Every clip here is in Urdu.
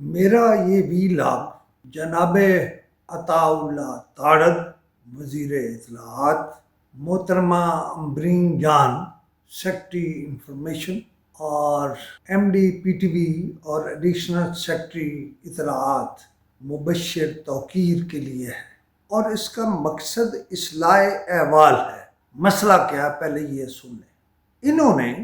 میرا یہ ویلاگ جناب عطا اللہ تارڑ وزیر اطلاعات، محترمہ امبرین جان سیکرٹری انفارمیشن اور M D P T V اور ایڈیشنل سیکرٹری اطلاعات مبشر توقیر کے لیے ہے، اور اس کا مقصد اصلاح احوال ہے۔ مسئلہ کیا ہے پہلے یہ سن لیں۔ انہوں نے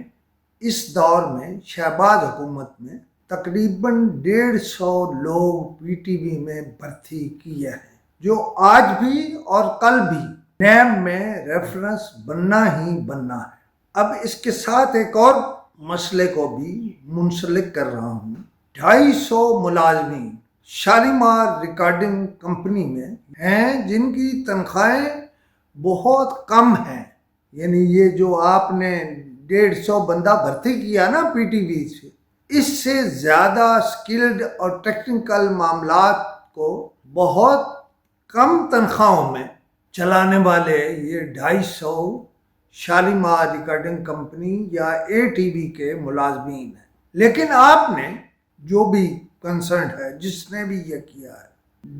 اس دور میں شہباز حکومت میں تقریباً 150 لوگ پی ٹی وی میں بھرتی کیے ہیں، جو آج بھی اور کل بھی نیم میں ریفرنس بننا ہی بننا ہے۔ اب اس کے ساتھ ایک اور مسئلے کو بھی منسلک کر رہا ہوں۔ 250 ملازمین شالیمار ریکارڈنگ کمپنی میں ہیں جن کی تنخواہیں بہت کم ہیں، یعنی یہ جو آپ نے 150 بندہ بھرتی کیا نا پی ٹی وی سے، اس سے زیادہ سکلڈ اور ٹیکنیکل معاملات کو بہت کم تنخواہوں میں چلانے والے یہ 250 شالیمار ریکارڈنگ کمپنی یا اے ٹی وی کے ملازمین ہیں۔ لیکن آپ نے جو بھی کنسرنڈ ہے، جس نے بھی یہ کیا ہے،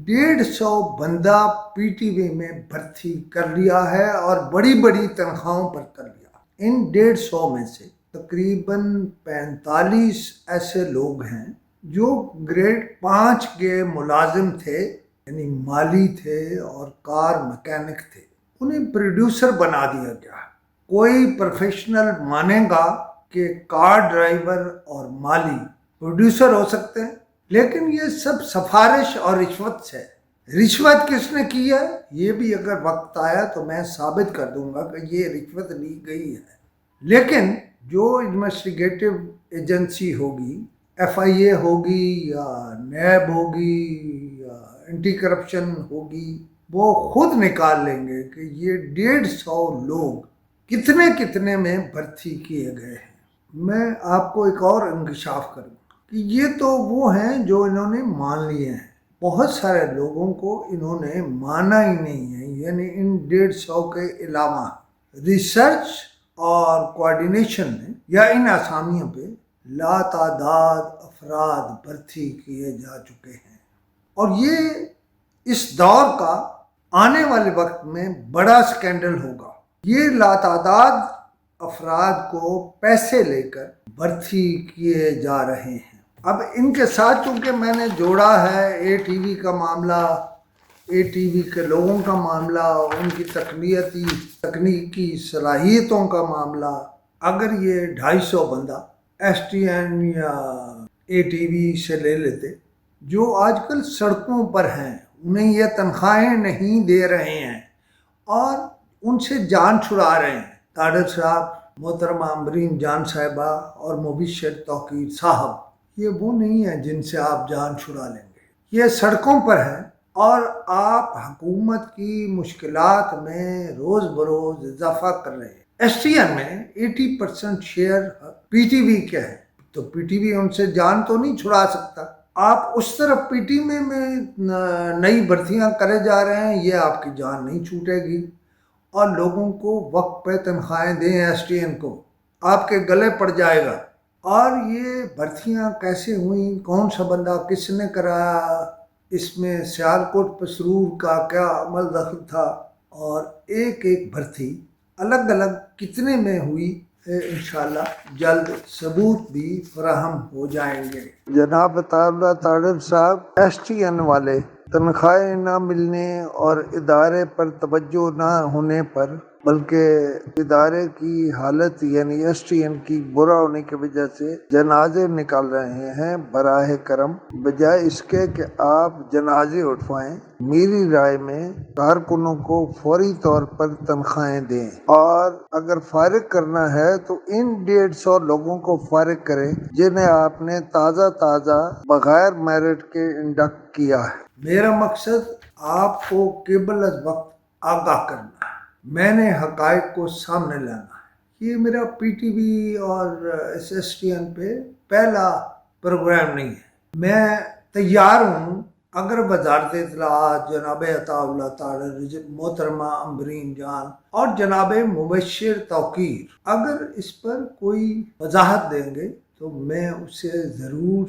150 بندہ پی ٹی وی میں بھرتی کر لیا ہے اور بڑی بڑی تنخواہوں پر کر لیا۔ ان 150 میں سے تقریباً 45 ایسے لوگ ہیں جو گریڈ 5 کے ملازم تھے، یعنی مالی تھے اور کار مکینک تھے۔ انہیں پروڈیوسر بنا دیا گیا۔ کوئی پروفیشنل مانے گا کہ کار ڈرائیور اور مالی پروڈیوسر ہو سکتے ہیں، لیکن یہ سب سفارش اور رشوت سے۔ رشوت کس نے کی ہے، یہ بھی اگر وقت آیا تو میں ثابت کر دوں گا کہ یہ رشوت لی گئی ہے۔ لیکن جو انویسٹیگیٹو ایجنسی ہوگی، ایف آئی اے ہوگی یا نیب ہوگی یا اینٹی کرپشن ہوگی، وہ خود نکال لیں گے کہ یہ 150 لوگ کتنے میں بھرتی کیے گئے ہیں۔ میں آپ کو ایک اور انکشاف کروں کہ یہ تو وہ ہیں جو انہوں نے مان لیے ہیں، بہت سارے لوگوں کو انہوں نے مانا ہی نہیں ہے، یعنی ان 150 کے علاوہ ریسرچ اور کوارڈینیشن میں یا ان اسامیوں پہ لاتعداد افراد بھرتی کیے جا چکے ہیں، اور یہ اس دور کا آنے والے وقت میں بڑا سکینڈل ہوگا۔ یہ لاتعداد افراد کو پیسے لے کر بھرتی کیے جا رہے ہیں۔ اب ان کے ساتھ چونکہ میں نے جوڑا ہے اے ٹی وی کا معاملہ، اے ٹی وی کے لوگوں کا معاملہ، ان کی تکنیکی صلاحیتوں کا معاملہ، اگر یہ 250 بندہ ایس ٹی این یا اے ٹی وی سے لے لیتے جو آج کل سڑکوں پر ہیں، انہیں یہ تنخواہیں نہیں دے رہے ہیں اور ان سے جان چھڑا رہے ہیں، تارڑ صاحب، محترمہ امبرین جان صاحبہ اور مبشر توقیر صاحب، یہ وہ نہیں ہیں جن سے آپ جان چھڑا لیں گے۔ یہ سڑکوں پر ہیں اور آپ حکومت کی مشکلات میں روز بروز اضافہ کر رہے ہیں۔ ایس ٹی این میں 80% شیئر پی ٹی وی کے ہے، تو پی ٹی وی ان سے جان تو نہیں چھڑا سکتا۔ آپ اس طرف پی ٹی وی میں نئی بھرتیاں کرے جا رہے ہیں، یہ آپ کی جان نہیں چھوٹے گی، اور لوگوں کو وقت پہ تنخواہیں دیں، ایس ٹی این کو آپ کے گلے پڑ جائے گا۔ اور یہ بھرتیاں کیسے ہوئیں، کون سا بندہ کس نے کرایا، اس میں سیالکوٹ پسرور کا کیا عمل دخل تھا، اور ایک بھرتی الگ الگ کتنے میں ہوئی، انشاءاللہ جلد ثبوت بھی فراہم ہو جائیں گے۔ جناب عطا اللہ تارڑ صاحب، ایس ٹی این والے تنخواہیں نہ ملنے اور ادارے پر توجہ نہ ہونے پر، بلکہ ادارے کی حالت یعنی ایس ٹی این کی برا ہونے کی وجہ سے جنازے نکال رہے ہیں۔ براہ کرم بجائے اس کے کہ آپ جنازے اٹھوائیں، میری رائے میں کارکنوں کو فوری طور پر تنخواہیں دیں، اور اگر فارغ کرنا ہے تو ان 150 لوگوں کو فارغ کریں جنہیں آپ نے تازہ بغیر میرٹ کے انڈکٹ کیا ہے۔ میرا مقصد آپ کو قبل از وقت آگاہ کرنا ہے، میں نے حقائق کو سامنے لانا ہے۔ یہ میرا پی ٹی وی اور ایس ٹی این پہ پہلا پروگرام نہیں ہے۔ میں تیار ہوں، اگر وزارت اطلاعات جناب عطا اللہ تارڑ، محترمہ امبرین جان اور جناب مبشر توقیر اگر اس پر کوئی وضاحت دیں گے تو میں اسے ضرور